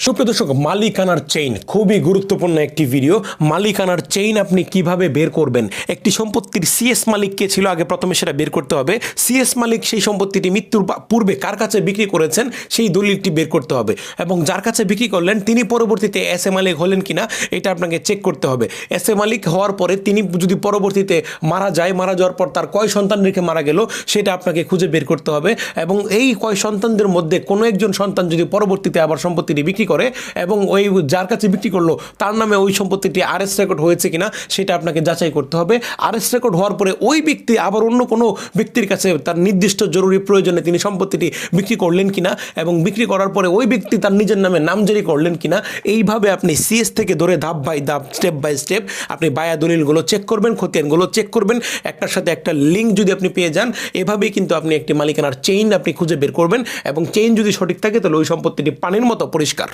সুপ্রিয় দর্শক, মালিকানার চেইন খুবই গুরুত্বপূর্ণ একটি ভিডিও। মালিকানার চেইন আপনি কিভাবে বের করবেন, একটি সম্পত্তির সিএস মালিক কে ছিল আগে প্রথমে সেটা বের করতে হবে। সিএস মালিক সেই সম্পত্তিটি মৃত্যুর পূর্বে কার কাছে বিক্রি করেছেন সেই দলিলটি বের করতে হবে, এবং যার কাছে বিক্রি করলেন তিনি পরবর্তীতে এস এ মালিক হলেন কিনা এটা আপনাকে চেক করতে হবে। এস এ মালিক হওয়ার পরে তিনি যদি পরবর্তীতে মারা যাওয়ার পর তার কয় সন্তান রেখে মারা গেল সেটা আপনাকে খুঁজে বের করতে হবে, এবং এই কয় সন্তানদের মধ্যে কোনো একজন সন্তান যদি পরবর্তীতে আবার সম্পত্তিটি বিক্রি করে এবং ওই যার কাছে বিক্রি করলো তার নামে ওই সম্পত্তিটি আরএস রেকর্ড হয়েছে কিনা সেটা আপনাকে যাচাই করতে হবে। আরএস রেকর্ড হওয়ার পরে ওই ব্যক্তি আবার অন্য কোনো ব্যক্তির কাছে তার নির্দিষ্ট জরুরি প্রয়োজনে তিনি সম্পত্তিটি বিক্রি করলেন কিনা, এবং বিক্রি করার পরে ওই ব্যক্তি তার নিজের নামে নামজারি করলেন কিনা। এইভাবে আপনি সিএস থেকে ধরে ধাপ বাই ধাপ, স্টেপ বাই স্টেপ আপনি বায়া দলিলগুলো চেক করবেন, খতিয়ানগুলো চেক করবেন, একটার সাথে একটা লিঙ্ক যদি আপনি পেয়ে যান, এভাবেই কিন্তু আপনি একটি মালিকানার চেইন আপনি খুঁজে বের করবেন, এবং চেইন যদি সঠিক থাকে তাহলে ওই সম্পত্তিটি পানির মতো পরিষ্কার।